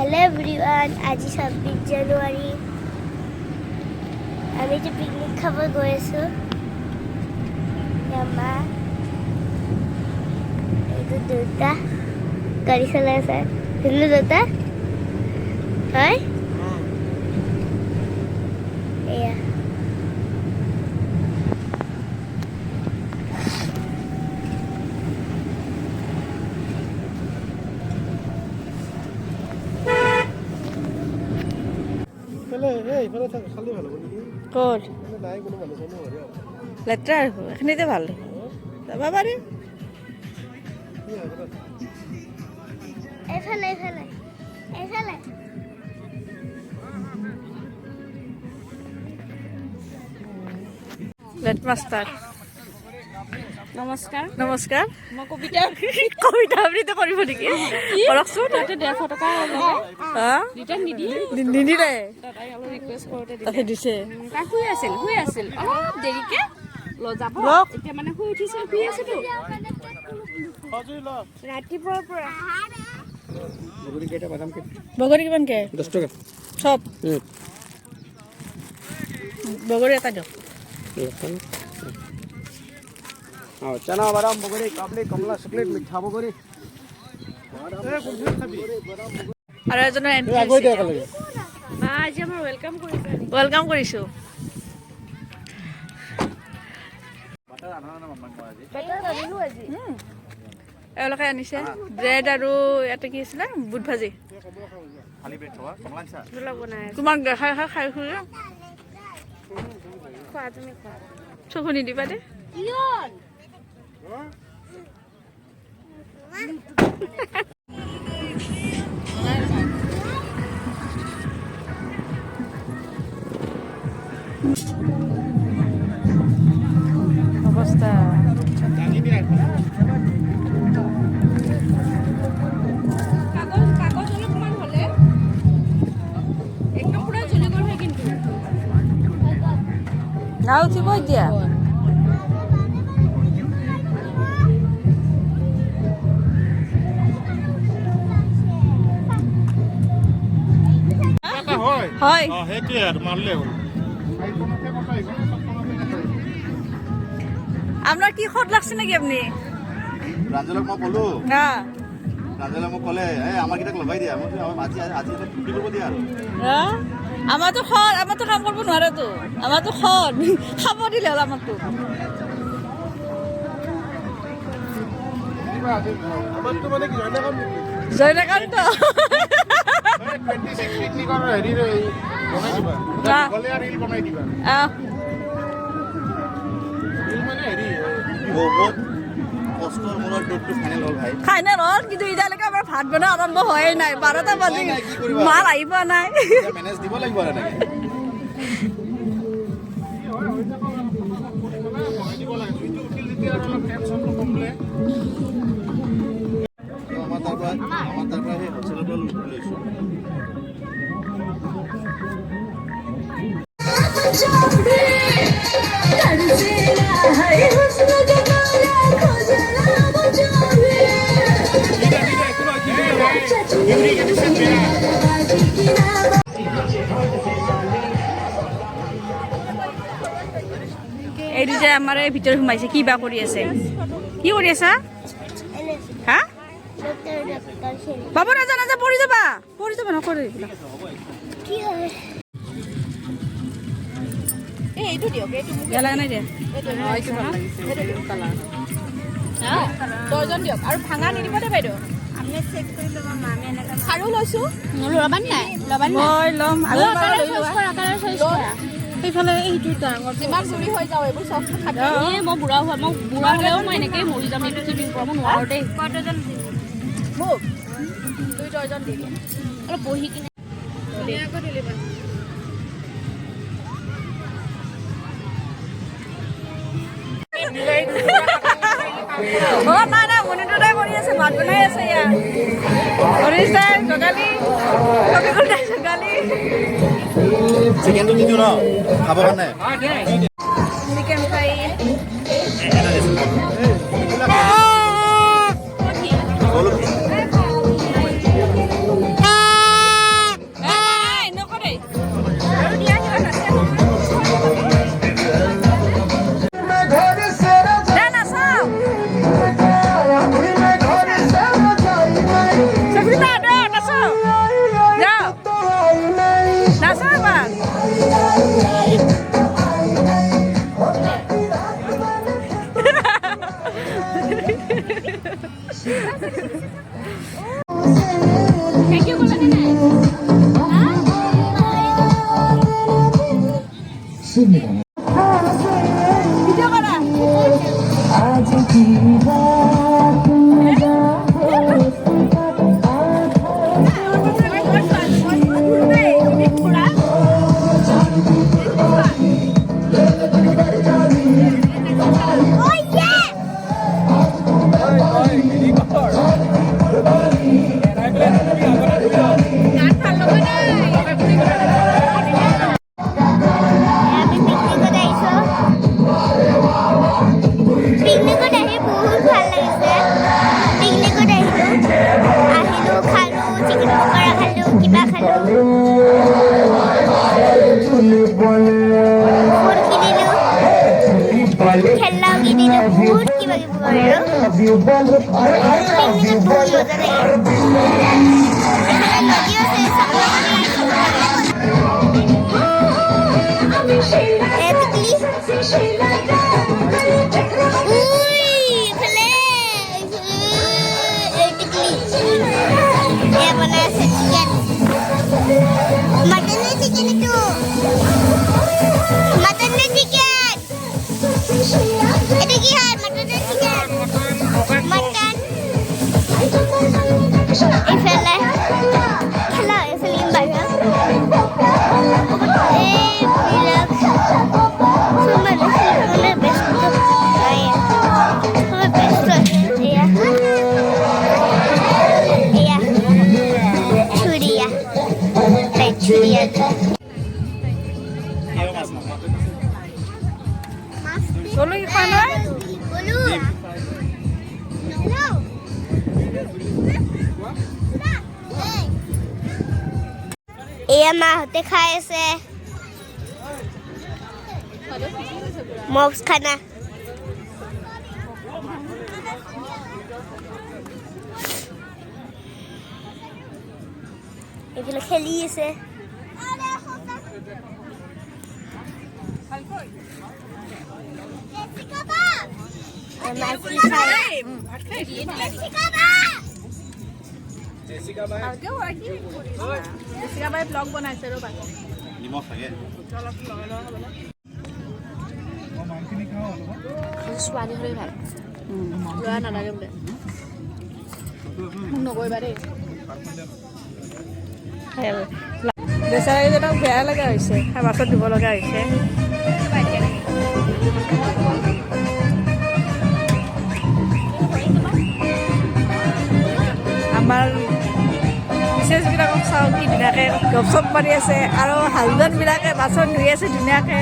hello everyone आज 26 জানুৱাৰী আমি যে পিকনিক খাব গৈ আছো মা এইটো দুটা গাড়ী চলাই আছে কিন্তু দুটা হয় এয়া ক'ত লেতেৰা এইখিনিতে ভাল যাব পাৰি এইফালে এইফালে এইফালে লেট মাষ্টাৰ নমস্কাৰ নমস্কাৰ মই কবিতা কবিতা আবৃত্তি কৰিব নেকি কৰকচোন তাতে 150 টকা ৰিটাৰ্ণ নিদিলে দাদাই অলপ ৰিকুৱেষ্ট কৰোঁতে তাতে দিছে তাই শুই আছিল অলপ দেৰিকে যাব এতিয়া মানে শুই উঠিছে শুই আছেতো ৰাতিপুৱাৰ পৰা বগৰী কিমানকে 10 টকা চব বগৰী এটা দিয়ক चना बादाम बगरी काबली कमला चॉकलेट मिठा बगरी আৰু এজনৰ এন্ট্ৰি আজি আমাৰ ৱেলকাম কৰিছোঁ এওঁলোকে আনিছে ব্ৰেড আৰু ইয়াতে কি আছিলে বুট ভাজি তোমাক খাই চকু নিদিবা দেই অৱস্থা কাগজ অলপমান হ'লে একদম পুৰা জ্বলি গ'ল হয় কিন্তু না উঠিব এতিয়া হয় সেইটোৱে আৰু মাৰিলে হ'ল আপোনাৰ কি খত লাগছে নেকি আপুনি प्रांजलक मैं कलो प्रांजलक मैं कले आमार किटाक लगाई दिया आज आज छुट्टी करब दिया আমাৰতো কাম কৰিব নোৱাৰেতো আমাৰতো খাব দিলে হ'ল আমাৰতো আমাৰতো মানে কি জয়নাকান্ত 26 পিকনিকৰ হেৰি বনাই দিবা গলে আৰু ৰিল বনাই দিবা ৰিল মানে হেৰি বহুত কষ্টৰ মূৰত ডেটটো ফাইনেল হ'ল ভাই ফাইনেল হ'ল কিন্তু এতিয়ালৈকে আমাৰ ভাত বনোৱা আৰম্ভ হোৱাই নাই 12টা বাজি মাল আহি পোৱা নাই মেনেজ দিব লাগিব আৰু এনেকৈ আমাৰ তাৰ পৰা সেই হোটেলৰ পৰা লৈছোঁ এইটো যে আমাৰ এই ভিতৰত সোমাইছে কি বা কৰি আছে কি কৰি আছা হা বাবু নাজা পৰি যাবা নকৰি কি হয় এইটো দিয়ক এইটো বেয়া লাগা নাই দে দৰ্জন দিয়ক আৰু ভাঙা নিদিব দে বাইদেউ আমি চেক কৰি ল'ব মামে এনেকা আৰু লৈছোঁ ল'বান নাই মই ল'ম সেইফালে এইটো ডাঙৰ যিমান চুৰি হৈ যাওঁ এইবোৰ চব থাকে মই বুঢ়া হ'লেও মই এনেকৈ মৰি যাম এইটো চিপিং কৰাব নোৱাৰোঁ দেই কতজন মোক 2 দৰ্জন দি দিম অলপ বহি কিনে ধুনীয়াকৈ দিলিবা নাই মনিটৰতে কৰি আছে ভাত বনাই আছে ইয়াত কৰিছে জগালি চিকেনটো দি দিওঁ ন খাব কাৰণে চিকেন ফ্ৰাই কিবা খালো খেলাও কিনিলো বহুত কিবা কিবি কৰিলো বহুত মজা লাগে मटन है चिकन है तो मटन है चिकन ये की है मटन है चिकन मटन इफले खेला फिल्म बागा ए बिलक सुमन सुमन बेस्ट आया सुमन बेस्ट या या छुरिया छुरिया গলো কি খোৱা নাই বলু হেল্ল এয়া মাহঁতে খাই আছে মক্স খানা এইফালে খেলি আছে জেছিকা বাই ব্লগ বনাইছে ৰ'বা নিমখ থাকে ছোৱালী হ'লে ভাল ল'ৰা নালাগে বোলে মোক নকৰিবা দেই বেচাৰীজনক বেয়া লগা হৈছে বাছত দিব লগা হৈছে আমাৰ মিছেছবিলাকক চাওঁ কি ধুনীয়াকৈ গপচপ মাৰি আছে আৰু হাজবেণ্ডবিলাকে বাছত ধুই আছে ধুনীয়াকৈ